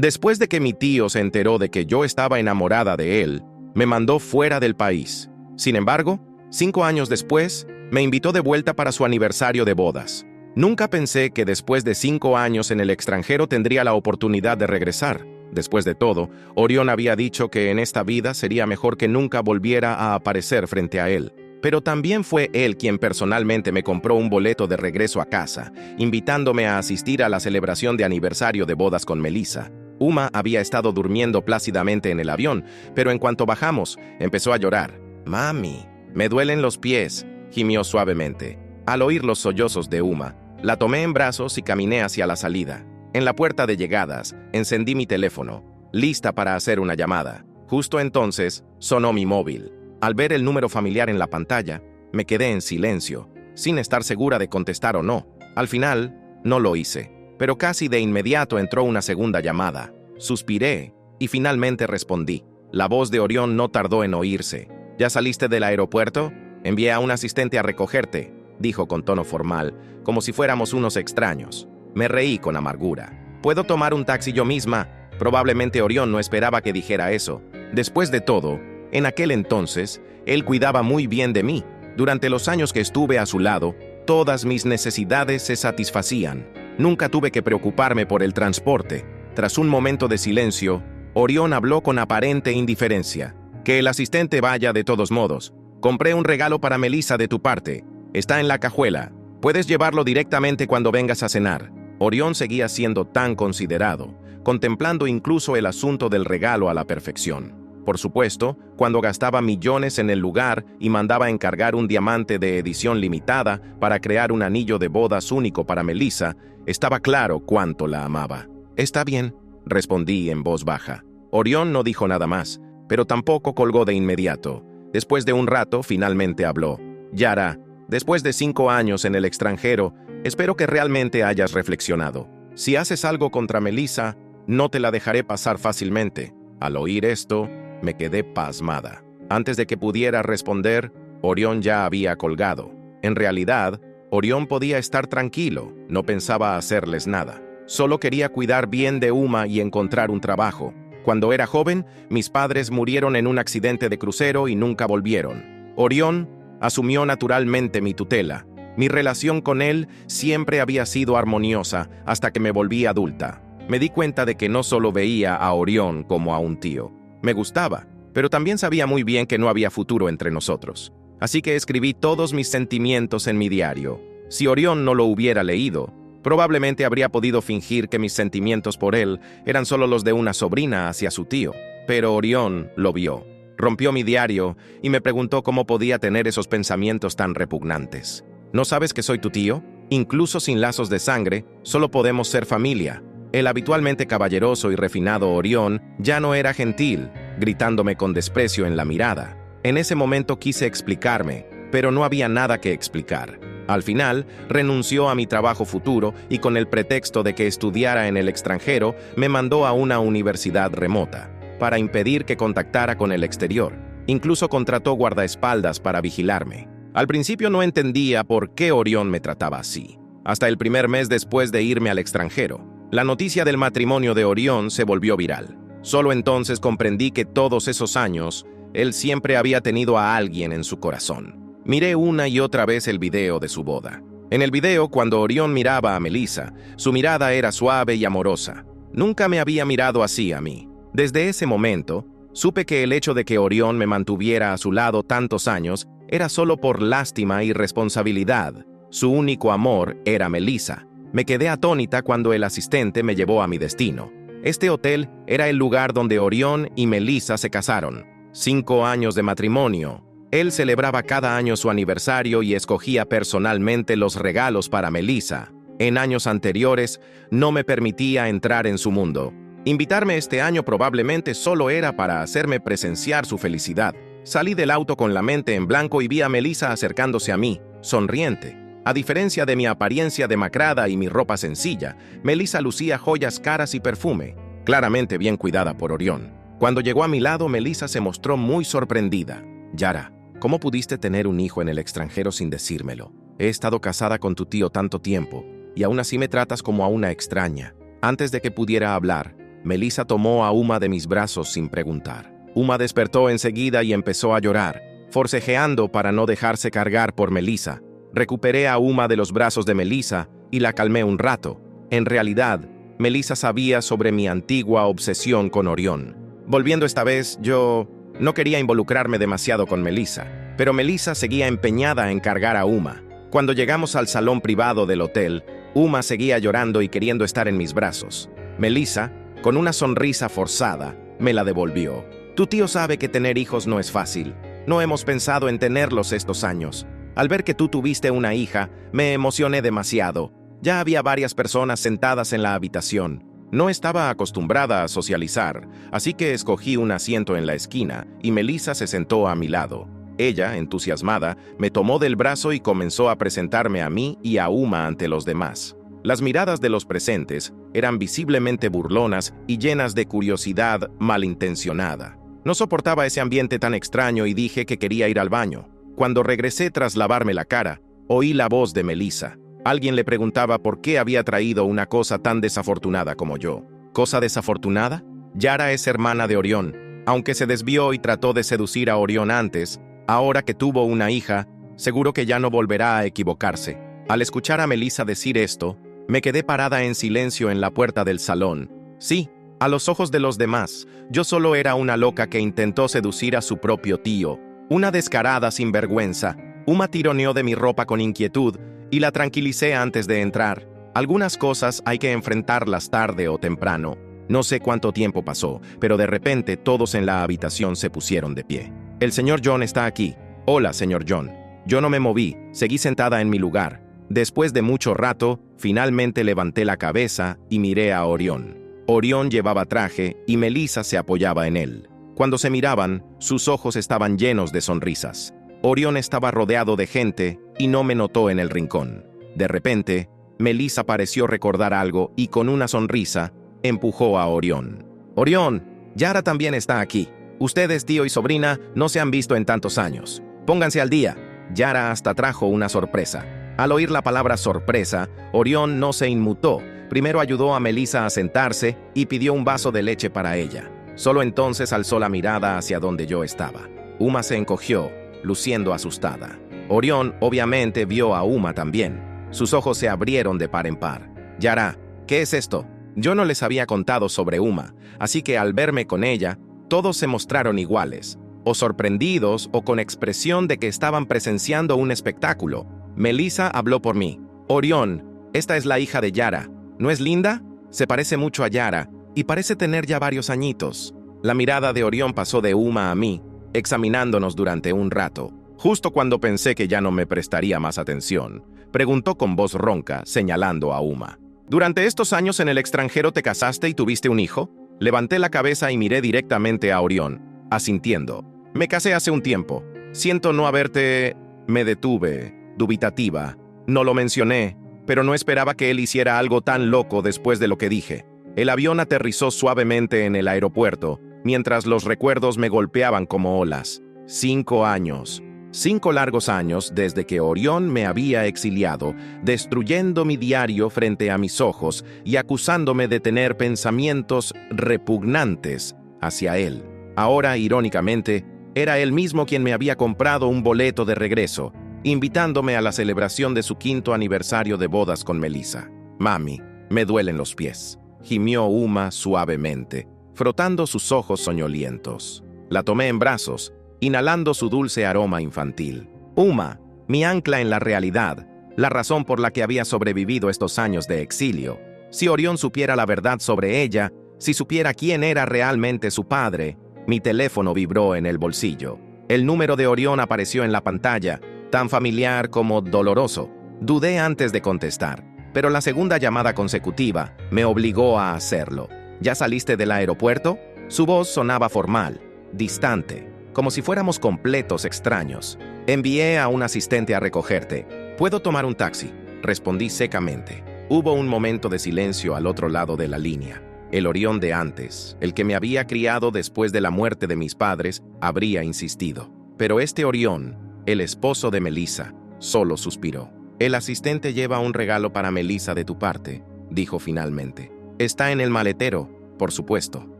Después de que mi tío se enteró de que yo estaba enamorada de él, me mandó fuera del país. Sin embargo, 5 años después, me invitó de vuelta para su aniversario de bodas. Nunca pensé que después de 5 años en el extranjero tendría la oportunidad de regresar. Después de todo, Orión había dicho que en esta vida sería mejor que nunca volviera a aparecer frente a él. Pero también fue él quien personalmente me compró un boleto de regreso a casa, invitándome a asistir a la celebración de aniversario de bodas con Melissa. Uma había estado durmiendo plácidamente en el avión, pero en cuanto bajamos, empezó a llorar. «Mami, me duelen los pies», gimió suavemente. Al oír los sollozos de Uma, la tomé en brazos y caminé hacia la salida. En la puerta de llegadas, encendí mi teléfono, lista para hacer una llamada. Justo entonces, sonó mi móvil. Al ver el número familiar en la pantalla, me quedé en silencio, sin estar segura de contestar o no. Al final, no lo hice, pero casi de inmediato entró una segunda llamada. Suspiré y finalmente respondí. La voz de Orión no tardó en oírse. «¿Ya saliste del aeropuerto? Envié a un asistente a recogerte», dijo con tono formal, como si fuéramos unos extraños. Me reí con amargura. «¿Puedo tomar un taxi yo misma?» Probablemente Orión no esperaba que dijera eso. Después de todo, en aquel entonces, él cuidaba muy bien de mí. Durante los años que estuve a su lado, todas mis necesidades se satisfacían. Nunca tuve que preocuparme por el transporte. Tras un momento de silencio, Orión habló con aparente indiferencia. «Que el asistente vaya de todos modos. Compré un regalo para Melissa de tu parte. Está en la cajuela. Puedes llevarlo directamente cuando vengas a cenar». Orión seguía siendo tan considerado, contemplando incluso el asunto del regalo a la perfección. Por supuesto, cuando gastaba millones en el lugar y mandaba encargar un diamante de edición limitada para crear un anillo de bodas único para Melissa, estaba claro cuánto la amaba. «Está bien», respondí en voz baja. Orión no dijo nada más, pero tampoco colgó de inmediato. Después de un rato, finalmente habló. «Yara, después de 5 años en el extranjero, espero que realmente hayas reflexionado. Si haces algo contra Melissa, no te la dejaré pasar fácilmente». Al oír esto, me quedé pasmada. Antes de que pudiera responder, Orión ya había colgado. En realidad, Orión podía estar tranquilo, no pensaba hacerles nada. Solo quería cuidar bien de Uma y encontrar un trabajo. Cuando era joven, mis padres murieron en un accidente de crucero y nunca volvieron. Orión asumió naturalmente mi tutela. Mi relación con él siempre había sido armoniosa hasta que me volví adulta. Me di cuenta de que no solo veía a Orión como a un tío. Me gustaba, pero también sabía muy bien que no había futuro entre nosotros. Así que escribí todos mis sentimientos en mi diario. Si Orión no lo hubiera leído, probablemente habría podido fingir que mis sentimientos por él eran solo los de una sobrina hacia su tío. Pero Orión lo vio. Rompió mi diario y me preguntó cómo podía tener esos pensamientos tan repugnantes. «¿No sabes que soy tu tío? Incluso sin lazos de sangre, solo podemos ser familia». El habitualmente caballeroso y refinado Orión ya no era gentil, gritándome con desprecio en la mirada. En ese momento quise explicarme, pero no había nada que explicar. Al final, renunció a mi trabajo futuro y con el pretexto de que estudiara en el extranjero, me mandó a una universidad remota, para impedir que contactara con el exterior. Incluso contrató guardaespaldas para vigilarme. Al principio no entendía por qué Orión me trataba así, hasta el primer mes después de irme al extranjero. La noticia del matrimonio de Orión se volvió viral. Solo entonces comprendí que todos esos años, él siempre había tenido a alguien en su corazón. Miré una y otra vez el video de su boda. En el video, cuando Orión miraba a Melissa, su mirada era suave y amorosa. Nunca me había mirado así a mí. Desde ese momento, supe que el hecho de que Orión me mantuviera a su lado tantos años era solo por lástima y responsabilidad. Su único amor era Melissa. Me quedé atónita cuando el asistente me llevó a mi destino. Este hotel era el lugar donde Orión y Melissa se casaron. 5 años de matrimonio. Él celebraba cada año su aniversario y escogía personalmente los regalos para Melissa. En años anteriores, no me permitía entrar en su mundo. Invitarme este año probablemente solo era para hacerme presenciar su felicidad. Salí del auto con la mente en blanco y vi a Melissa acercándose a mí, sonriente. A diferencia de mi apariencia demacrada y mi ropa sencilla, Melissa lucía joyas caras y perfume, claramente bien cuidada por Orión. Cuando llegó a mi lado, Melissa se mostró muy sorprendida. «Yara, ¿cómo pudiste tener un hijo en el extranjero sin decírmelo? He estado casada con tu tío tanto tiempo, y aún así me tratas como a una extraña». Antes de que pudiera hablar, Melissa tomó a Uma de mis brazos sin preguntar. Uma despertó enseguida y empezó a llorar, forcejeando para no dejarse cargar por Melissa. Recuperé a Uma de los brazos de Melissa y la calmé un rato. En realidad, Melissa sabía sobre mi antigua obsesión con Orión. Volviendo esta vez, yo no quería involucrarme demasiado con Melissa, pero Melissa seguía empeñada en cargar a Uma. Cuando llegamos al salón privado del hotel, Uma seguía llorando y queriendo estar en mis brazos. Melissa, con una sonrisa forzada, me la devolvió. Tu tío sabe que tener hijos no es fácil. No hemos pensado en tenerlos estos años. Al ver que tú tuviste una hija, me emocioné demasiado. Ya había varias personas sentadas en la habitación. No estaba acostumbrada a socializar, así que escogí un asiento en la esquina y Melissa se sentó a mi lado. Ella, entusiasmada, me tomó del brazo y comenzó a presentarme a mí y a Uma ante los demás. Las miradas de los presentes eran visiblemente burlonas y llenas de curiosidad malintencionada. No soportaba ese ambiente tan extraño y dije que quería ir al baño. Cuando regresé tras lavarme la cara, oí la voz de Melissa. Alguien le preguntaba por qué había traído una cosa tan desafortunada como yo. ¿Cosa desafortunada? Yara es hermana de Orión. Aunque se desvió y trató de seducir a Orión antes, ahora que tuvo una hija, seguro que ya no volverá a equivocarse. Al escuchar a Melissa decir esto, me quedé parada en silencio en la puerta del salón. Sí, a los ojos de los demás, yo solo era una loca que intentó seducir a su propio tío. Una descarada sinvergüenza. Uma tironeó de mi ropa con inquietud y la tranquilicé antes de entrar. Algunas cosas hay que enfrentarlas tarde o temprano. No sé cuánto tiempo pasó, pero de repente todos en la habitación se pusieron de pie. El señor John está aquí. Hola, señor John. Yo no me moví, seguí sentada en mi lugar. Después de mucho rato, finalmente levanté la cabeza y miré a Orión. Orión llevaba traje y Melissa se apoyaba en él. Cuando se miraban, sus ojos estaban llenos de sonrisas. Orión estaba rodeado de gente y no me notó en el rincón. De repente, Melissa pareció recordar algo y con una sonrisa empujó a Orión. «Orión, Yara también está aquí. Ustedes, tío y sobrina, no se han visto en tantos años. Pónganse al día». Yara hasta trajo una sorpresa. Al oír la palabra sorpresa, Orión no se inmutó. Primero ayudó a Melissa a sentarse y pidió un vaso de leche para ella. Solo entonces alzó la mirada hacia donde yo estaba. Uma se encogió, luciendo asustada. Orión obviamente vio a Uma también. Sus ojos se abrieron de par en par. «Yara, ¿qué es esto?» Yo no les había contado sobre Uma, así que al verme con ella, todos se mostraron iguales, o sorprendidos o con expresión de que estaban presenciando un espectáculo. Melissa habló por mí. «Orión, esta es la hija de Yara. ¿No es linda? Se parece mucho a Yara y parece tener ya varios añitos». La mirada de Orión pasó de Uma a mí, examinándonos durante un rato. Justo cuando pensé que ya no me prestaría más atención, preguntó con voz ronca, señalando a Uma. «¿Durante estos años en el extranjero te casaste y tuviste un hijo?» Levanté la cabeza y miré directamente a Orión, asintiendo. «Me casé hace un tiempo. Siento no haberte...» Me detuve, dubitativa. No lo mencioné, pero no esperaba que él hiciera algo tan loco después de lo que dije. El avión aterrizó suavemente en el aeropuerto, mientras los recuerdos me golpeaban como olas. 5 años. 5 largos años desde que Orión me había exiliado, destruyendo mi diario frente a mis ojos y acusándome de tener pensamientos repugnantes hacia él. Ahora, irónicamente, era él mismo quien me había comprado un boleto de regreso, invitándome a la celebración de su 5º aniversario de bodas con Melissa. «Mami, me duelen los pies», gimió Uma suavemente, frotando sus ojos soñolientos. La tomé en brazos, inhalando su dulce aroma infantil. Uma, mi ancla en la realidad, la razón por la que había sobrevivido estos años de exilio. Si Orión supiera la verdad sobre ella, si supiera quién era realmente su padre. Mi teléfono vibró en el bolsillo. El número de Orión apareció en la pantalla, tan familiar como doloroso. Dudé antes de contestar, pero la segunda llamada consecutiva me obligó a hacerlo. «¿Ya saliste del aeropuerto?» Su voz sonaba formal, distante, como si fuéramos completos extraños. «Envié a un asistente a recogerte. ¿Puedo tomar un taxi?», respondí secamente. Hubo un momento de silencio al otro lado de la línea. El Orión de antes, el que me había criado después de la muerte de mis padres, habría insistido. Pero este Orión, el esposo de Melissa, solo suspiró. «El asistente lleva un regalo para Melissa de tu parte», dijo finalmente. «Está en el maletero. por supuesto,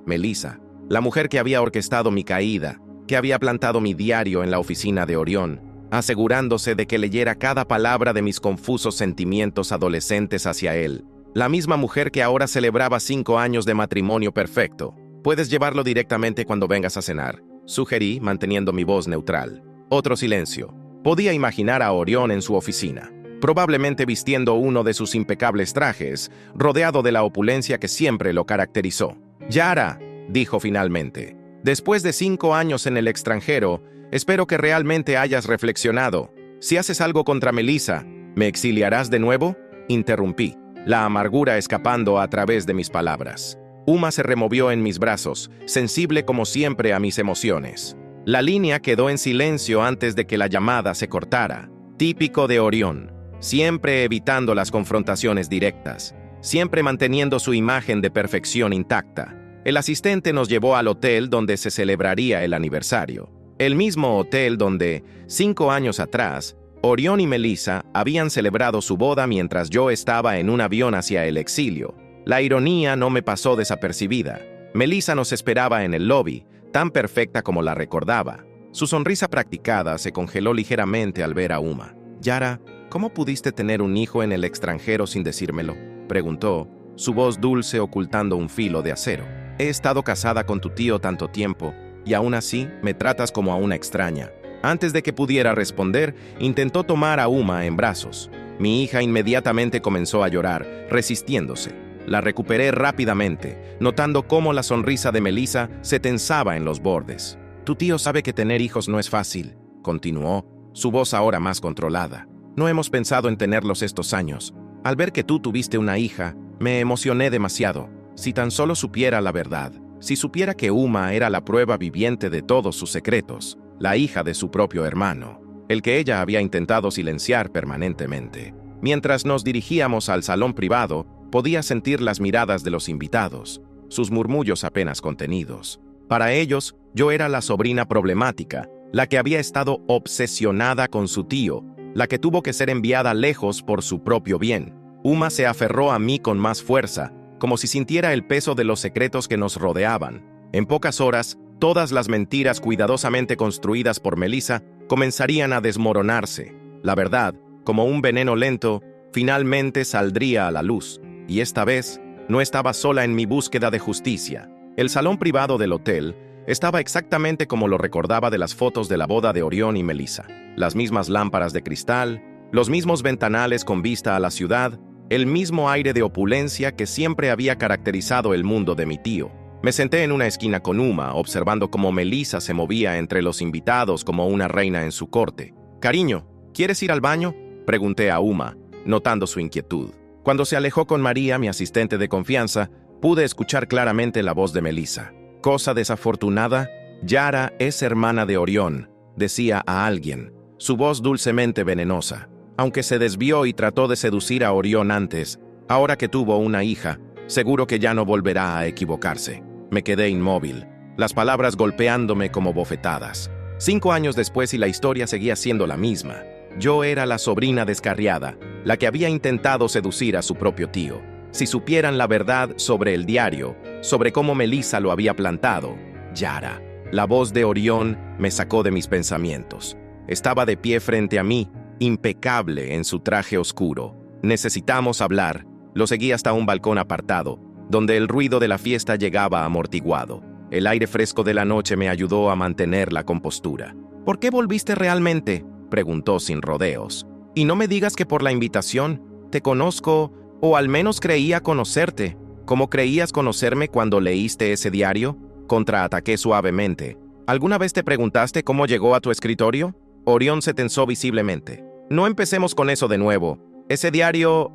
Melissa, la mujer que había orquestado mi caída, que había plantado mi diario en la oficina de Orión, asegurándose de que leyera cada palabra de mis confusos sentimientos adolescentes hacia él. La misma mujer que ahora celebraba 5 años de matrimonio perfecto. Puedes llevarlo directamente cuando vengas a cenar, sugerí, manteniendo mi voz neutral. Otro silencio. Podía imaginar a Orión en su oficina, probablemente vistiendo uno de sus impecables trajes, rodeado de la opulencia que siempre lo caracterizó. «Yara», dijo finalmente, «después de 5 años en el extranjero, espero que realmente hayas reflexionado. Si haces algo contra Melissa, ¿me exiliarás de nuevo?», interrumpí, la amargura escapando a través de mis palabras. Uma se removió en mis brazos, sensible como siempre a mis emociones. La línea quedó en silencio antes de que la llamada se cortara. Típico de Orión, siempre evitando las confrontaciones directas, siempre manteniendo su imagen de perfección intacta. El asistente nos llevó al hotel donde se celebraría el aniversario. El mismo hotel donde, 5 años atrás, Orión y Melissa habían celebrado su boda mientras yo estaba en un avión hacia el exilio. La ironía no me pasó desapercibida. Melissa nos esperaba en el lobby, tan perfecta como la recordaba. Su sonrisa practicada se congeló ligeramente al ver a Uma. «Yara, ¿cómo pudiste tener un hijo en el extranjero sin decírmelo?», preguntó, su voz dulce ocultando un filo de acero. «He estado casada con tu tío tanto tiempo, y aún así me tratas como a una extraña». Antes de que pudiera responder, intentó tomar a Uma en brazos. Mi hija inmediatamente comenzó a llorar, resistiéndose. La recuperé rápidamente, notando cómo la sonrisa de Melissa se tensaba en los bordes. «Tu tío sabe que tener hijos no es fácil», continuó, su voz ahora más controlada. «No hemos pensado en tenerlos estos años. Al ver que tú tuviste una hija, me emocioné demasiado. Si tan solo supiera la verdad, si supiera que Uma era la prueba viviente de todos sus secretos, la hija de su propio hermano, el que ella había intentado silenciar permanentemente». Mientras nos dirigíamos al salón privado, podía sentir las miradas de los invitados, sus murmullos apenas contenidos. Para ellos, yo era la sobrina problemática, la que había estado obsesionada con su tío, la que tuvo que ser enviada lejos por su propio bien. Uma se aferró a mí con más fuerza, como si sintiera el peso de los secretos que nos rodeaban. En pocas horas, todas las mentiras cuidadosamente construidas por Melissa comenzarían a desmoronarse. La verdad, como un veneno lento, finalmente saldría a la luz. Y esta vez, no estaba sola en mi búsqueda de justicia. El salón privado del hotel estaba exactamente como lo recordaba de las fotos de la boda de Orión y Melissa. Las mismas lámparas de cristal, los mismos ventanales con vista a la ciudad, el mismo aire de opulencia que siempre había caracterizado el mundo de mi tío. Me senté en una esquina con Uma, observando cómo Melissa se movía entre los invitados como una reina en su corte. «Cariño, ¿quieres ir al baño?», pregunté a Uma, notando su inquietud. Cuando se alejó con María, mi asistente de confianza, pude escuchar claramente la voz de Melissa. «Cosa desafortunada, Yara es hermana de Orión», decía a alguien, su voz dulcemente venenosa. Aunque se desvió y trató de seducir a Orión antes, ahora que tuvo una hija, seguro que ya no volverá a equivocarse. Me quedé inmóvil, las palabras golpeándome como bofetadas. 5 años después y la historia seguía siendo la misma. Yo era la sobrina descarriada, la que había intentado seducir a su propio tío. Si supieran la verdad sobre el diario, sobre cómo Melissa lo había plantado. Yara, la voz de Orión me sacó de mis pensamientos. Estaba de pie frente a mí, impecable en su traje oscuro. «Necesitamos hablar». Lo seguí hasta un balcón apartado, donde el ruido de la fiesta llegaba amortiguado. El aire fresco de la noche me ayudó a mantener la compostura. «¿Por qué volviste realmente?», preguntó sin rodeos. «Y no me digas que por la invitación. Te conozco, o al menos creía conocerte. ¿Cómo creías conocerme cuando leíste ese diario?», contraataqué suavemente. «¿Alguna vez te preguntaste cómo llegó a tu escritorio?». Orión se tensó visiblemente. «No empecemos con eso de nuevo. Ese diario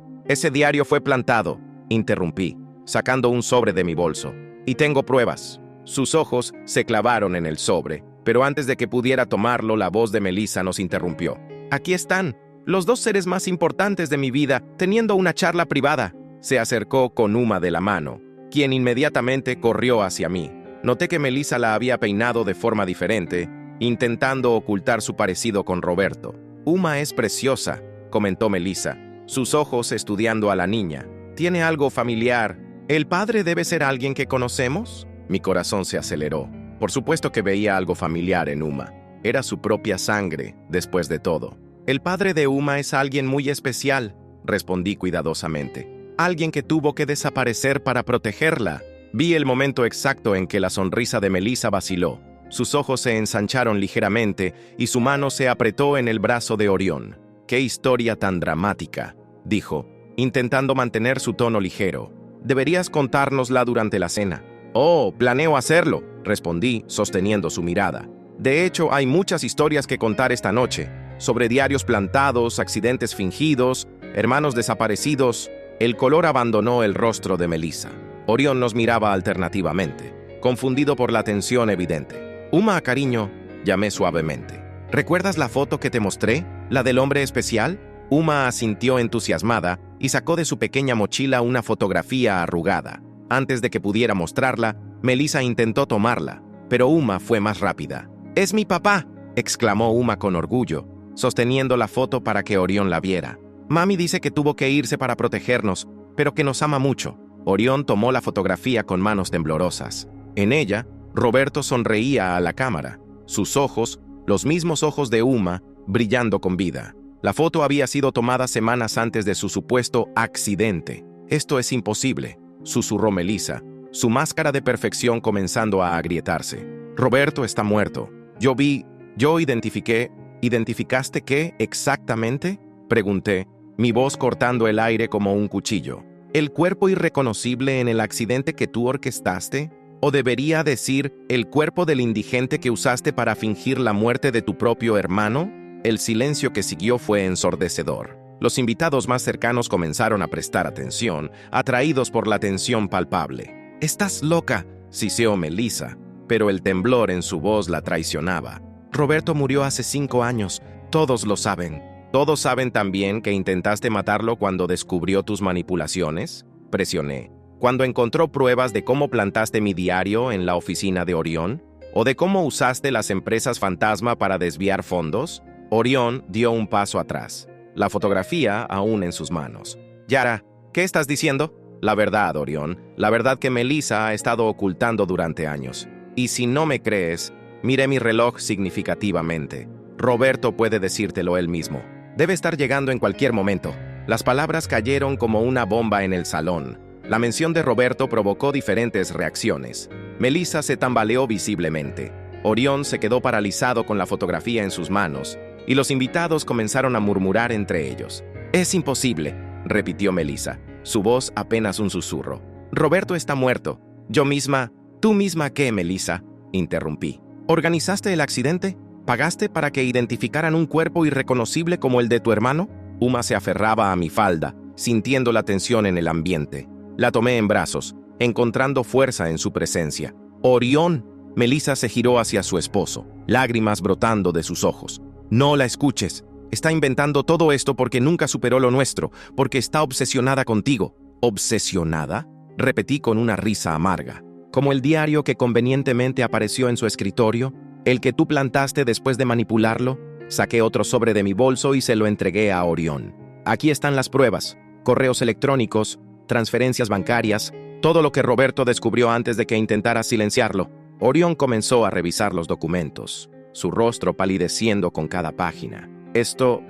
fue plantado», interrumpí, sacando un sobre de mi bolso. «Y tengo pruebas». Sus ojos se clavaron en el sobre, pero antes de que pudiera tomarlo, la voz de Melissa nos interrumpió. «Aquí están, los 2 seres más importantes de mi vida, teniendo una charla privada». Se acercó con Uma de la mano, quien inmediatamente corrió hacia mí. Noté que Melissa la había peinado de forma diferente, intentando ocultar su parecido con Roberto. «Uma es preciosa», comentó Melissa, sus ojos estudiando a la niña. «Tiene algo familiar, ¿El padre debe ser alguien que conocemos? Mi corazón se aceleró. Por supuesto que veía algo familiar en Uma. Era su propia sangre, después de todo. El padre de Uma es alguien muy especial, respondí cuidadosamente. Alguien que tuvo que desaparecer para protegerla. Vi el momento exacto en que la sonrisa de Melissa vaciló. Sus ojos se ensancharon ligeramente y su mano se apretó en el brazo de Orión. «¡Qué historia tan dramática!», dijo, intentando mantener su tono ligero. «Deberías contárnosla durante la cena». «Oh, planeo hacerlo», respondí, sosteniendo su mirada. «De hecho, hay muchas historias que contar esta noche, sobre diarios plantados, accidentes fingidos, hermanos desaparecidos». El color abandonó el rostro de Melissa. Orión nos miraba alternativamente, confundido por la tensión evidente. «Uma, cariño», llamé suavemente. «¿Recuerdas la foto que te mostré? ¿La del hombre especial?» Uma asintió entusiasmada y sacó de su pequeña mochila una fotografía arrugada. Antes de que pudiera mostrarla, Melissa intentó tomarla, pero Uma fue más rápida. «¡Es mi papá!», exclamó Uma con orgullo, sosteniendo la foto para que Orión la viera. «Mami dice que tuvo que irse para protegernos, pero que nos ama mucho». Orión tomó la fotografía con manos temblorosas. En ella, Roberto sonreía a la cámara, sus ojos, los mismos ojos de Uma, brillando con vida. La foto había sido tomada semanas antes de su supuesto accidente. «Esto es imposible», susurró Melissa, su máscara de perfección comenzando a agrietarse. «Roberto está muerto. Yo identifiqué». «¿Identificaste qué exactamente?», pregunté, mi voz cortando el aire como un cuchillo. «¿El cuerpo irreconocible en el accidente que tú orquestaste? ¿O debería decir, el cuerpo del indigente que usaste para fingir la muerte de tu propio hermano?» El silencio que siguió fue ensordecedor. Los invitados más cercanos comenzaron a prestar atención, atraídos por la tensión palpable. «¡Estás loca!», siseó Melissa, pero el temblor en su voz la traicionaba. «Roberto murió hace 5 años, todos lo saben». «¿Todos saben también que intentaste matarlo cuando descubrió tus manipulaciones?», presioné. «¿Cuando encontró pruebas de cómo plantaste mi diario en la oficina de Orión? ¿O de cómo usaste las empresas fantasma para desviar fondos?». Orión dio un paso atrás, la fotografía aún en sus manos. «Yara, ¿qué estás diciendo?». «La verdad, Orión, la verdad que Melissa ha estado ocultando durante años. Y si no me crees, miré mi reloj significativamente. Roberto puede decírtelo él mismo. Debe estar llegando en cualquier momento». Las palabras cayeron como una bomba en el salón. La mención de Roberto provocó diferentes reacciones. Melissa se tambaleó visiblemente. Orión se quedó paralizado con la fotografía en sus manos, y los invitados comenzaron a murmurar entre ellos. «Es imposible», repitió Melissa, su voz apenas un susurro. «Roberto está muerto». «Yo misma». «¿Tú misma qué, Melissa?», interrumpí. «¿Organizaste el accidente? ¿Pagaste para que identificaran un cuerpo irreconocible como el de tu hermano?». Uma se aferraba a mi falda, sintiendo la tensión en el ambiente. La tomé en brazos, encontrando fuerza en su presencia. «¡Orión!». Melissa se giró hacia su esposo, lágrimas brotando de sus ojos. «No la escuches. Está inventando todo esto porque nunca superó lo nuestro, porque está obsesionada contigo». «¿Obsesionada?», repetí con una risa amarga. «Como el diario que convenientemente apareció en su escritorio, el que tú plantaste después de manipularlo». Saqué otro sobre de mi bolso y se lo entregué a Orión. «Aquí están las pruebas, correos electrónicos, transferencias bancarias, todo lo que Roberto descubrió antes de que intentara silenciarlo». Orión comenzó a revisar los documentos, su rostro palideciendo con cada página. Esto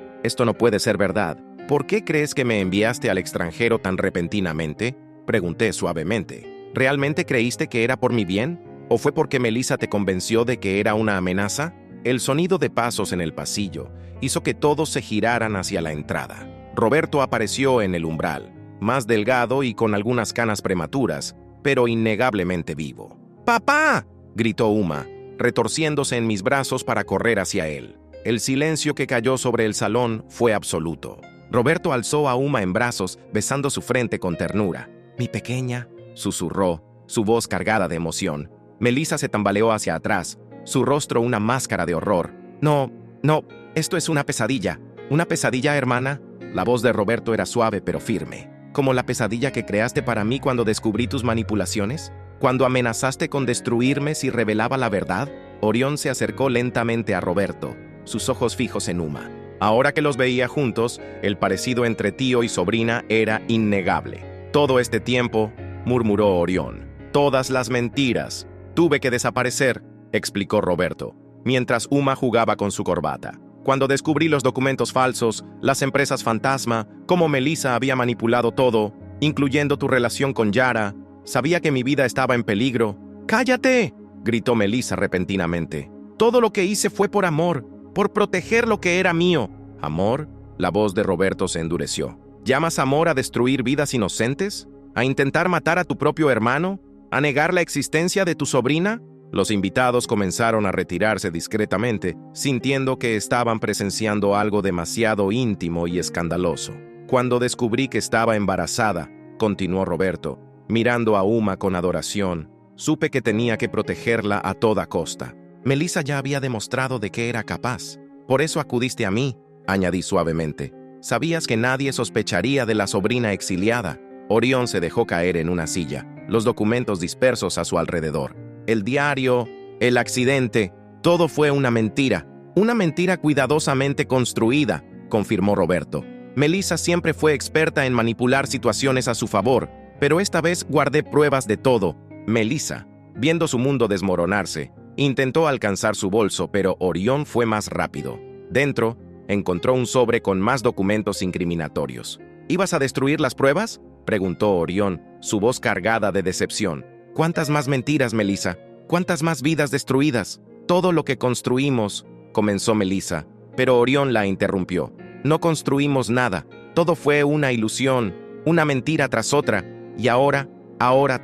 no puede ser verdad. ¿Por qué crees que me enviaste al extranjero tan repentinamente?», pregunté suavemente. «¿Realmente creíste que era por mi bien? ¿O fue porque Melissa te convenció de que era una amenaza?». El sonido de pasos en el pasillo hizo que todos se giraran hacia la entrada. Roberto apareció en el umbral, más delgado y con algunas canas prematuras, pero innegablemente vivo. «¡Papá!», gritó Uma, retorciéndose en mis brazos para correr hacia él. El silencio que cayó sobre el salón fue absoluto. Roberto alzó a Uma en brazos, besando su frente con ternura. «Mi pequeña», susurró, su voz cargada de emoción. Melissa se tambaleó hacia atrás, su rostro una máscara de horror. No, esto es una pesadilla. ¿Una pesadilla, hermana?». La voz de Roberto era suave pero firme. «¿Como la pesadilla que creaste para mí cuando descubrí tus manipulaciones? ¿Cuando amenazaste con destruirme si revelaba la verdad?». Orión se acercó lentamente a Roberto, sus ojos fijos en Uma. Ahora que los veía juntos, el parecido entre tío y sobrina era innegable. Todo este tiempo, murmuró Orión. Todas las mentiras. Tuve que desaparecer, explicó Roberto, mientras Uma jugaba con su corbata. Cuando descubrí los documentos falsos, las empresas fantasma, cómo Melissa había manipulado todo, incluyendo tu relación con Yara, sabía que mi vida estaba en peligro. ¡Cállate!, gritó Melissa repentinamente. Todo lo que hice fue por amor, por proteger lo que era mío. ¿Amor? La voz de Roberto se endureció. ¿Llamas amor a destruir vidas inocentes? ¿A intentar matar a tu propio hermano? ¿A negar la existencia de tu sobrina? Los invitados comenzaron a retirarse discretamente, sintiendo que estaban presenciando algo demasiado íntimo y escandaloso. Cuando descubrí que estaba embarazada, continuó Roberto, mirando a Uma con adoración, supe que tenía que protegerla a toda costa. Melissa ya había demostrado de qué era capaz. Por eso acudiste a mí, añadí suavemente. Sabías que nadie sospecharía de la sobrina exiliada. Orión se dejó caer en una silla, los documentos dispersos a su alrededor. El diario, el accidente, todo fue una mentira cuidadosamente construida, confirmó Roberto. Melissa siempre fue experta en manipular situaciones a su favor, pero esta vez guardé pruebas de todo. Melissa, viendo su mundo desmoronarse, intentó alcanzar su bolso, pero Orión fue más rápido. Dentro, encontró un sobre con más documentos incriminatorios. ¿Ibas a destruir las pruebas?, preguntó Orión, su voz cargada de decepción. ¿Cuántas más mentiras, Melissa? ¿Cuántas más vidas destruidas? Todo lo que construimos, comenzó Melissa, pero Orión la interrumpió. No construimos nada. Todo fue una ilusión, una mentira tras otra, y ahora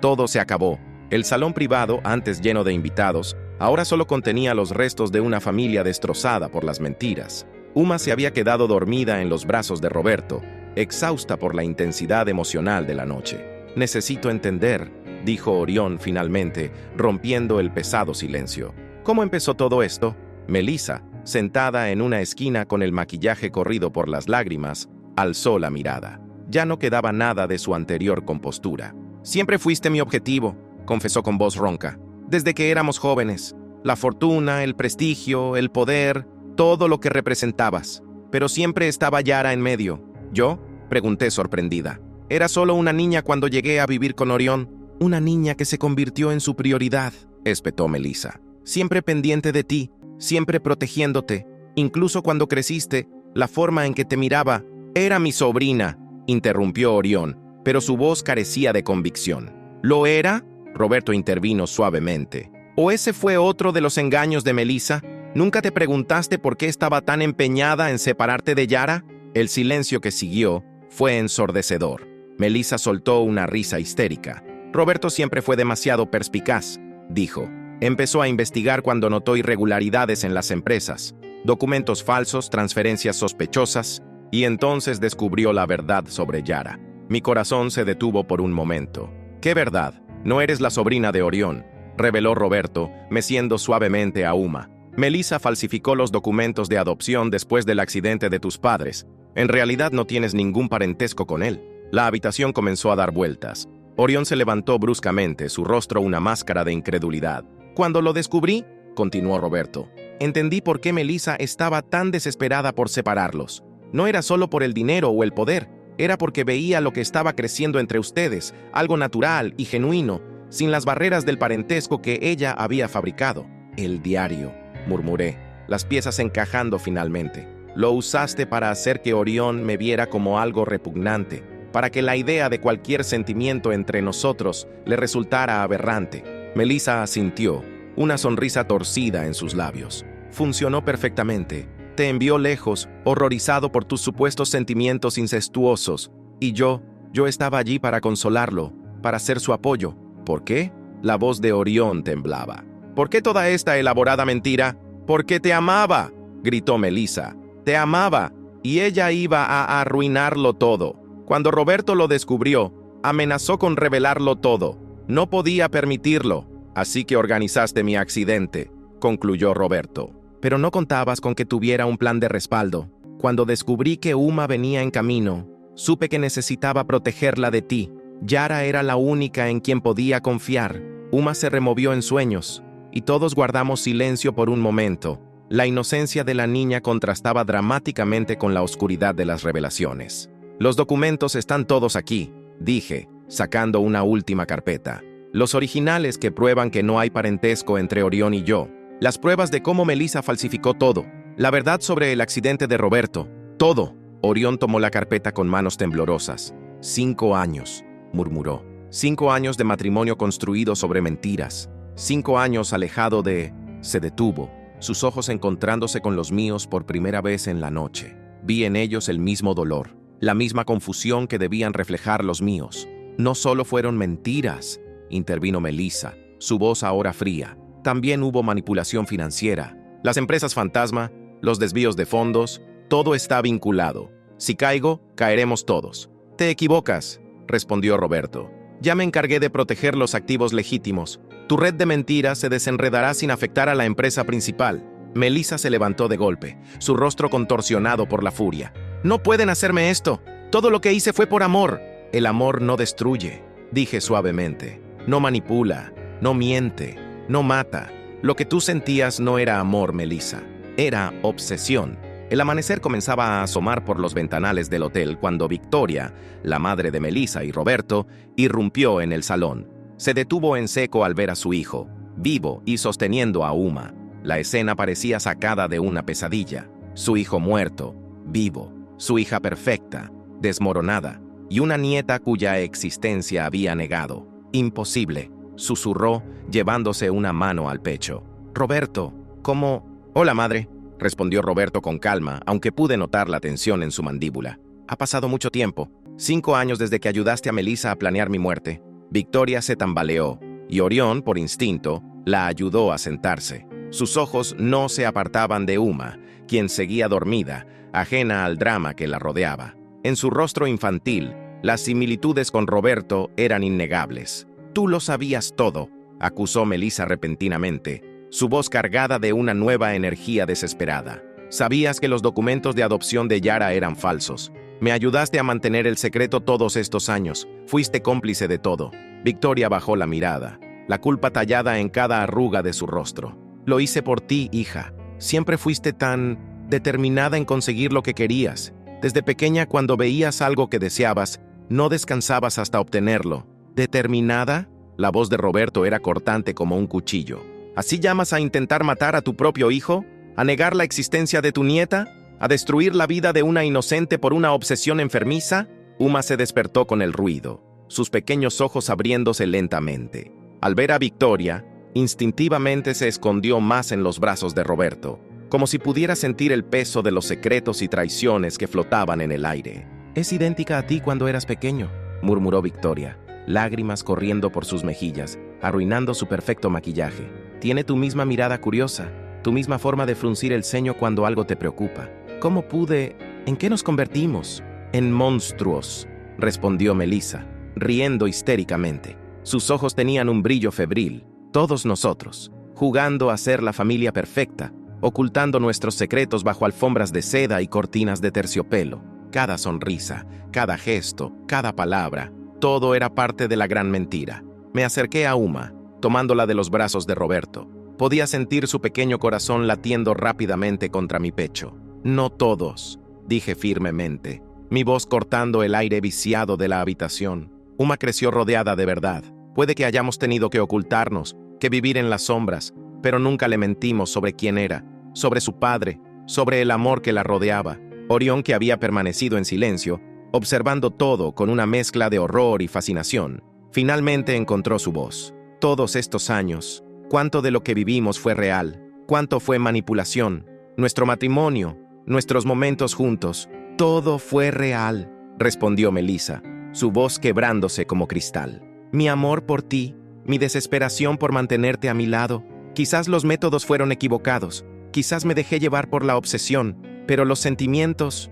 todo se acabó. El salón privado, antes lleno de invitados, ahora solo contenía los restos de una familia destrozada por las mentiras. Uma se había quedado dormida en los brazos de Roberto, exhausta por la intensidad emocional de la noche. Necesito entender, dijo Orión finalmente, rompiendo el pesado silencio. ¿Cómo empezó todo esto? Melissa, sentada en una esquina con el maquillaje corrido por las lágrimas, alzó la mirada. Ya no quedaba nada de su anterior compostura. Siempre fuiste mi objetivo, confesó con voz ronca. Desde que éramos jóvenes. La fortuna, el prestigio, el poder, todo lo que representabas. Pero siempre estaba Yara en medio. ¿Yo?, pregunté sorprendida. Era solo una niña cuando llegué a vivir con Orión. Una niña que se convirtió en su prioridad, espetó Melissa. Siempre pendiente de ti, siempre protegiéndote. Incluso cuando creciste, la forma en que te miraba era mi sobrina, interrumpió Orión, pero su voz carecía de convicción. ¿Lo era?, Roberto intervino suavemente. ¿O ese fue otro de los engaños de Melissa? ¿Nunca te preguntaste por qué estaba tan empeñada en separarte de Yara? El silencio que siguió fue ensordecedor. Melissa soltó una risa histérica. Roberto siempre fue demasiado perspicaz, dijo. Empezó a investigar cuando notó irregularidades en las empresas, documentos falsos, transferencias sospechosas, y entonces descubrió la verdad sobre Yara. Mi corazón se detuvo por un momento. ¿Qué verdad? No eres la sobrina de Orión, reveló Roberto, meciendo suavemente a Uma. Melissa falsificó los documentos de adopción después del accidente de tus padres. En realidad no tienes ningún parentesco con él. La habitación comenzó a dar vueltas. Orión se levantó bruscamente, su rostro una máscara de incredulidad. Cuando lo descubrí, continuó Roberto, entendí por qué Melissa estaba tan desesperada por separarlos. No era solo por el dinero o el poder, era porque veía lo que estaba creciendo entre ustedes, algo natural y genuino, sin las barreras del parentesco que ella había fabricado. El diario, murmuré, las piezas encajando finalmente. Lo usaste para hacer que Orión me viera como algo repugnante, para que la idea de cualquier sentimiento entre nosotros le resultara aberrante. Melissa asintió, una sonrisa torcida en sus labios. Funcionó perfectamente. Te envió lejos, horrorizado por tus supuestos sentimientos incestuosos. Y yo estaba allí para consolarlo, para ser su apoyo. ¿Por qué? La voz de Orión temblaba. ¿Por qué toda esta elaborada mentira? Porque te amaba, gritó Melissa. Te amaba, y ella iba a arruinarlo todo. Cuando Roberto lo descubrió, amenazó con revelarlo todo. No podía permitirlo, así que organizaste mi accidente, concluyó Roberto. Pero no contabas con que tuviera un plan de respaldo. Cuando descubrí que Uma venía en camino, supe que necesitaba protegerla de ti. Yara era la única en quien podía confiar. Uma se removió en sueños, y todos guardamos silencio por un momento. La inocencia de la niña contrastaba dramáticamente con la oscuridad de las revelaciones. Los documentos están todos aquí, dije, sacando una última carpeta. Los originales que prueban que no hay parentesco entre Orión y yo. Las pruebas de cómo Melissa falsificó todo. La verdad sobre el accidente de Roberto. Todo. Orión tomó la carpeta con manos temblorosas. 5 años, murmuró. 5 años de matrimonio construido sobre mentiras. 5 años alejado de... Se detuvo, sus ojos encontrándose con los míos por primera vez en la noche. Vi en ellos el mismo dolor, la misma confusión que debían reflejar los míos. No solo fueron mentiras, intervino Melissa, su voz ahora fría. También hubo manipulación financiera. Las empresas fantasma, los desvíos de fondos, todo está vinculado. Si caigo, caeremos todos. Te equivocas, respondió Roberto. Ya me encargué de proteger los activos legítimos. Tu red de mentiras se desenredará sin afectar a la empresa principal. Melissa se levantó de golpe, su rostro contorsionado por la furia. No pueden hacerme esto. Todo lo que hice fue por amor. El amor no destruye, dije suavemente. No manipula, no miente, no mata. Lo que tú sentías no era amor, Melissa. Era obsesión. El amanecer comenzaba a asomar por los ventanales del hotel cuando Victoria, la madre de Melissa y Roberto, irrumpió en el salón. Se detuvo en seco al ver a su hijo, vivo y sosteniendo a Uma. La escena parecía sacada de una pesadilla. Su hijo muerto, vivo, su hija perfecta, desmoronada, y una nieta cuya existencia había negado. Imposible, susurró, llevándose una mano al pecho. Roberto, ¿cómo? Hola, madre, respondió Roberto con calma, aunque pude notar la tensión en su mandíbula. Ha pasado mucho tiempo, 5 años desde que ayudaste a Melissa a planear mi muerte. Victoria se tambaleó, y Orión, por instinto, la ayudó a sentarse. Sus ojos no se apartaban de Uma, quien seguía dormida, ajena al drama que la rodeaba. En su rostro infantil, las similitudes con Roberto eran innegables. Tú lo sabías todo, acusó Melissa repentinamente, su voz cargada de una nueva energía desesperada. Sabías que los documentos de adopción de Yara eran falsos. Me ayudaste a mantener el secreto todos estos años. Fuiste cómplice de todo. Victoria bajó la mirada, la culpa tallada en cada arruga de su rostro. Lo hice por ti, hija. Siempre fuiste tan determinada en conseguir lo que querías. Desde pequeña, cuando veías algo que deseabas, no descansabas hasta obtenerlo. ¿Determinada? La voz de Roberto era cortante como un cuchillo. ¿Así llamas a intentar matar a tu propio hijo? ¿A negar la existencia de tu nieta? ¿A destruir la vida de una inocente por una obsesión enfermiza? Uma se despertó con el ruido, sus pequeños ojos abriéndose lentamente. Al ver a Victoria, instintivamente se escondió más en los brazos de Roberto, como si pudiera sentir el peso de los secretos y traiciones que flotaban en el aire. «Es idéntica a ti cuando eras pequeño», murmuró Victoria, lágrimas corriendo por sus mejillas, arruinando su perfecto maquillaje. «Tiene tu misma mirada curiosa, tu misma forma de fruncir el ceño cuando algo te preocupa. ¿Cómo pude? ¿En qué nos convertimos?» «En monstruos», respondió Melissa, riendo histéricamente. Sus ojos tenían un brillo febril. Todos nosotros, jugando a ser la familia perfecta, ocultando nuestros secretos bajo alfombras de seda y cortinas de terciopelo. Cada sonrisa, cada gesto, cada palabra, todo era parte de la gran mentira. Me acerqué a Uma, tomándola de los brazos de Roberto. Podía sentir su pequeño corazón latiendo rápidamente contra mi pecho. «No todos», dije firmemente, mi voz cortando el aire viciado de la habitación. Uma creció rodeada de verdad. Puede que hayamos tenido que ocultarnos, que vivir en las sombras, pero nunca le mentimos sobre quién era, sobre su padre, sobre el amor que la rodeaba. Orión, que había permanecido en silencio, observando todo con una mezcla de horror y fascinación, finalmente encontró su voz. Todos estos años, cuánto de lo que vivimos fue real, cuánto fue manipulación. Nuestro matrimonio, nuestros momentos juntos, todo fue real, respondió Melissa, su voz quebrándose como cristal. Mi amor por ti, mi desesperación por mantenerte a mi lado. Quizás los métodos fueron equivocados, quizás me dejé llevar por la obsesión, pero los sentimientos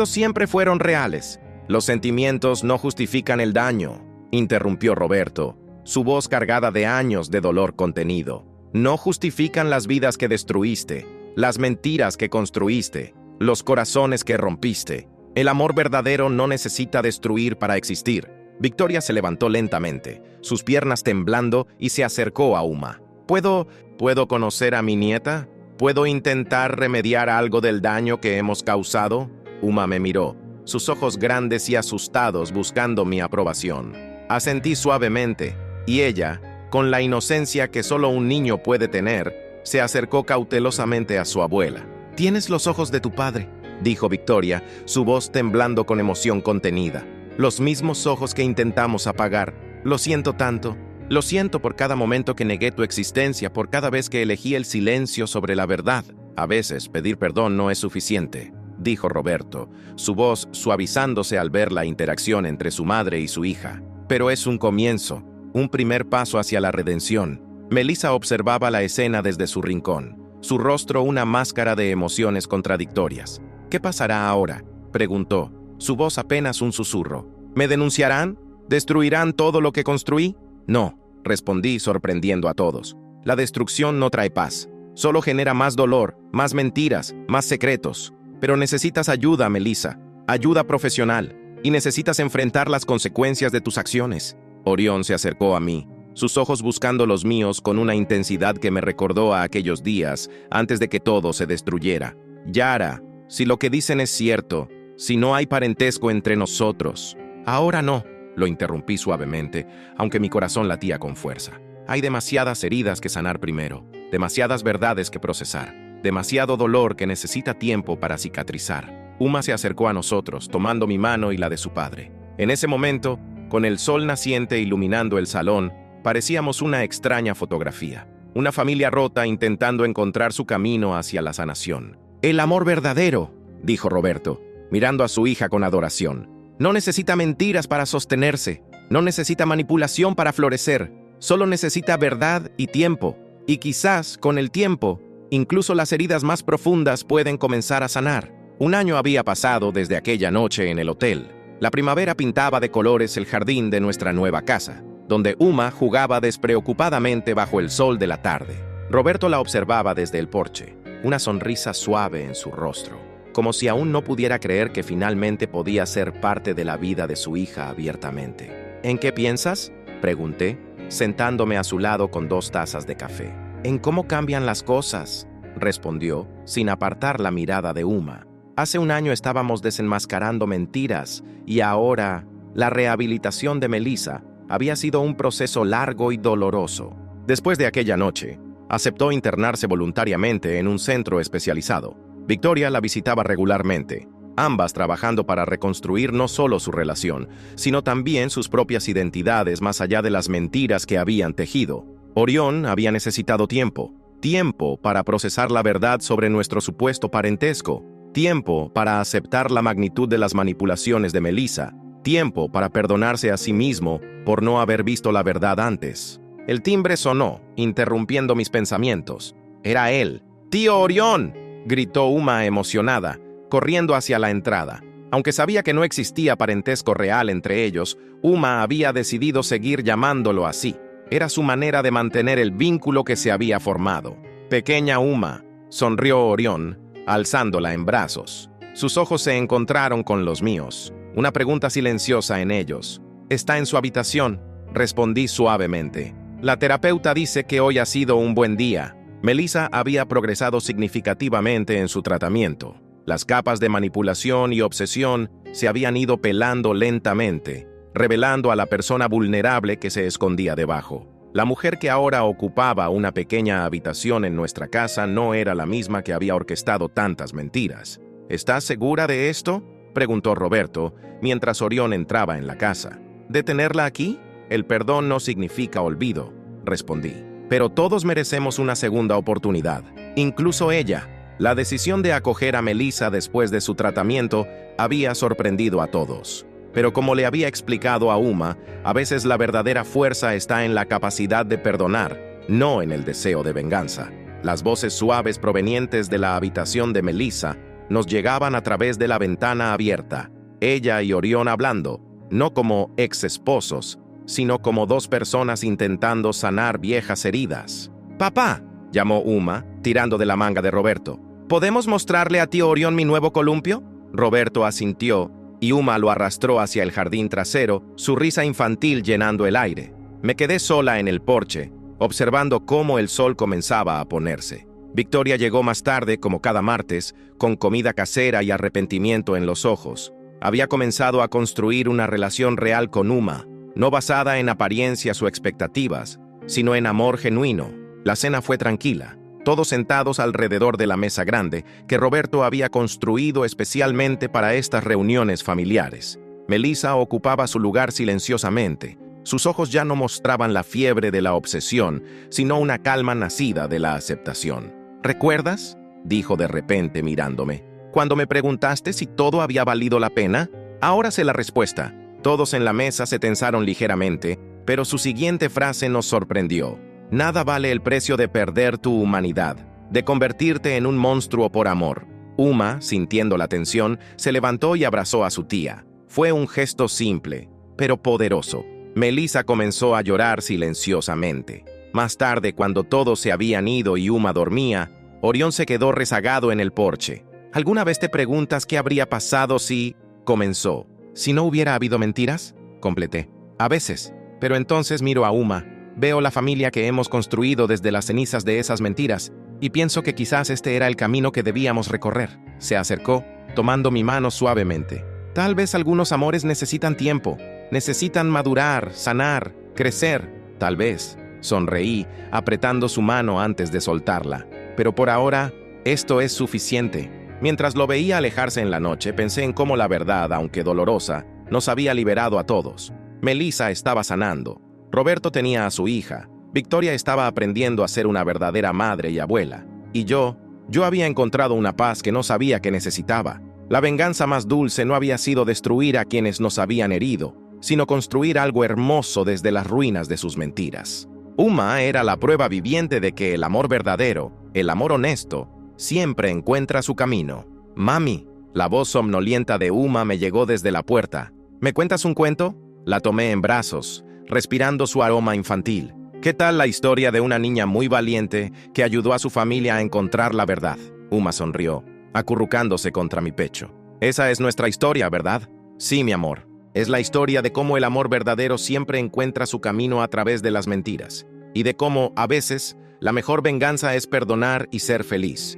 siempre fueron reales. Los sentimientos no justifican el daño, interrumpió Roberto, su voz cargada de años de dolor contenido. No justifican las vidas que destruiste, las mentiras que construiste, los corazones que rompiste. El amor verdadero no necesita destruir para existir. Victoria se levantó lentamente, sus piernas temblando, y se acercó a Uma. ¿Puedo conocer a mi nieta? ¿Puedo intentar remediar algo del daño que hemos causado? Uma me miró, sus ojos grandes y asustados buscando mi aprobación. Asentí suavemente, y ella, con la inocencia que solo un niño puede tener, se acercó cautelosamente a su abuela. «Tienes los ojos de tu padre», dijo Victoria, su voz temblando con emoción contenida. «Los mismos ojos que intentamos apagar. Lo siento tanto. Lo siento por cada momento que negué tu existencia, por cada vez que elegí el silencio sobre la verdad. A veces pedir perdón no es suficiente», dijo Roberto, su voz suavizándose al ver la interacción entre su madre y su hija. «Pero es un comienzo, un primer paso hacia la redención». Melissa observaba la escena desde su rincón, su rostro una máscara de emociones contradictorias. «¿Qué pasará ahora?», preguntó, su voz apenas un susurro. «¿Me denunciarán? ¿Destruirán todo lo que construí?» «No», respondí, sorprendiendo a todos. «La destrucción no trae paz. Solo genera más dolor, más mentiras, más secretos. Pero necesitas ayuda, Melissa, ayuda profesional, y necesitas enfrentar las consecuencias de tus acciones». Orión se acercó a mí, sus ojos buscando los míos con una intensidad que me recordó a aquellos días antes de que todo se destruyera. «Yara, si lo que dicen es cierto, si no hay parentesco entre nosotros». «Ahora no», lo interrumpí suavemente, aunque mi corazón latía con fuerza. «Hay demasiadas heridas que sanar primero, demasiadas verdades que procesar, demasiado dolor que necesita tiempo para cicatrizar». Uma se acercó a nosotros, tomando mi mano y la de su padre. En ese momento, con el sol naciente iluminando el salón, parecíamos una extraña fotografía. Una familia rota intentando encontrar su camino hacia la sanación. «El amor verdadero», dijo Roberto, mirando a su hija con adoración. «No necesita mentiras para sostenerse, no necesita manipulación para florecer, solo necesita verdad y tiempo. Y quizás, con el tiempo, incluso las heridas más profundas pueden comenzar a sanar». Un año había pasado desde aquella noche en el hotel. La primavera pintaba de colores el jardín de nuestra nueva casa, donde Uma jugaba despreocupadamente bajo el sol de la tarde. Roberto la observaba desde el porche, una sonrisa suave en su rostro, como si aún no pudiera creer que finalmente podía ser parte de la vida de su hija abiertamente. «¿En qué piensas?», pregunté, sentándome a su lado con 2 tazas de café. «En cómo cambian las cosas», respondió, sin apartar la mirada de Uma. «Hace un año estábamos desenmascarando mentiras, y ahora la rehabilitación de Melissa había sido un proceso largo y doloroso». Después de aquella noche, aceptó internarse voluntariamente en un centro especializado. Victoria la visitaba regularmente, ambas trabajando para reconstruir no solo su relación, sino también sus propias identidades más allá de las mentiras que habían tejido. Orión había necesitado tiempo para procesar la verdad sobre nuestro supuesto parentesco, tiempo para aceptar la magnitud de las manipulaciones de Melissa, tiempo para perdonarse a sí mismo por no haber visto la verdad antes. El timbre sonó, interrumpiendo mis pensamientos. Era él. «¡Tío Orión!», gritó Uma emocionada, corriendo hacia la entrada. Aunque sabía que no existía parentesco real entre ellos, Uma había decidido seguir llamándolo así. Era su manera de mantener el vínculo que se había formado. «Pequeña Uma», sonrió Orión, alzándola en brazos. Sus ojos se encontraron con los míos, una pregunta silenciosa en ellos. «Está en su habitación», respondí suavemente. «La terapeuta dice que hoy ha sido un buen día». Melissa había progresado significativamente en su tratamiento. Las capas de manipulación y obsesión se habían ido pelando lentamente, revelando a la persona vulnerable que se escondía debajo. La mujer que ahora ocupaba una pequeña habitación en nuestra casa no era la misma que había orquestado tantas mentiras. «¿Estás segura de esto?», preguntó Roberto, mientras Orión entraba en la casa. «¿Detenerla aquí? El perdón no significa olvido», respondí. «Pero todos merecemos una segunda oportunidad, incluso ella». La decisión de acoger a Melissa después de su tratamiento había sorprendido a todos. Pero como le había explicado a Uma, a veces la verdadera fuerza está en la capacidad de perdonar, no en el deseo de venganza. Las voces suaves provenientes de la habitación de Melissa nos llegaban a través de la ventana abierta, ella y Orión hablando, no como ex esposos, sino como 2 personas intentando sanar viejas heridas. «Papá», llamó Uma, tirando de la manga de Roberto. «¿Podemos mostrarle a tío Orión mi nuevo columpio?». Roberto asintió, y Uma lo arrastró hacia el jardín trasero, su risa infantil llenando el aire. Me quedé sola en el porche, observando cómo el sol comenzaba a ponerse. Victoria llegó más tarde, como cada martes, con comida casera y arrepentimiento en los ojos. Había comenzado a construir una relación real con Uma, no basada en apariencias o expectativas, sino en amor genuino. La cena fue tranquila, todos sentados alrededor de la mesa grande que Roberto había construido especialmente para estas reuniones familiares. Melissa ocupaba su lugar silenciosamente. Sus ojos ya no mostraban la fiebre de la obsesión, sino una calma nacida de la aceptación. ¿Recuerdas?, dijo de repente mirándome. Cuando me preguntaste si todo había valido la pena, ahora sé la respuesta. Todos en la mesa se tensaron ligeramente, pero su siguiente frase nos sorprendió. Nada vale el precio de perder tu humanidad, de convertirte en un monstruo por amor. Uma, sintiendo la tensión, se levantó y abrazó a su tía. Fue un gesto simple, pero poderoso. Melissa comenzó a llorar silenciosamente. Más tarde, cuando todos se habían ido y Uma dormía, Orión se quedó rezagado en el porche. ¿Alguna vez te preguntas qué habría pasado si...? Comenzó. ¿Si no hubiera habido mentiras? Completé. A veces. Pero entonces miro a Uma, veo la familia que hemos construido desde las cenizas de esas mentiras, y pienso que quizás este era el camino que debíamos recorrer. Se acercó, tomando mi mano suavemente. Tal vez algunos amores necesitan tiempo, necesitan madurar, sanar, crecer. Tal vez. Sonreí, apretando su mano antes de soltarla. Pero por ahora, esto es suficiente. Mientras lo veía alejarse en la noche, pensé en cómo la verdad, aunque dolorosa, nos había liberado a todos. Melissa estaba sanando. Roberto tenía a su hija. Victoria estaba aprendiendo a ser una verdadera madre y abuela. Y yo había encontrado una paz que no sabía que necesitaba. La venganza más dulce no había sido destruir a quienes nos habían herido, sino construir algo hermoso desde las ruinas de sus mentiras. Uma era la prueba viviente de que el amor verdadero, el amor honesto, siempre encuentra su camino. Mami, la voz somnolienta de Uma me llegó desde la puerta. ¿Me cuentas un cuento? La tomé en brazos, respirando su aroma infantil. ¿Qué tal la historia de una niña muy valiente que ayudó a su familia a encontrar la verdad? Uma sonrió, acurrucándose contra mi pecho. Esa es nuestra historia, ¿verdad? Sí, mi amor. Es la historia de cómo el amor verdadero siempre encuentra su camino a través de las mentiras, y de cómo, a veces, la mejor venganza es perdonar y ser feliz.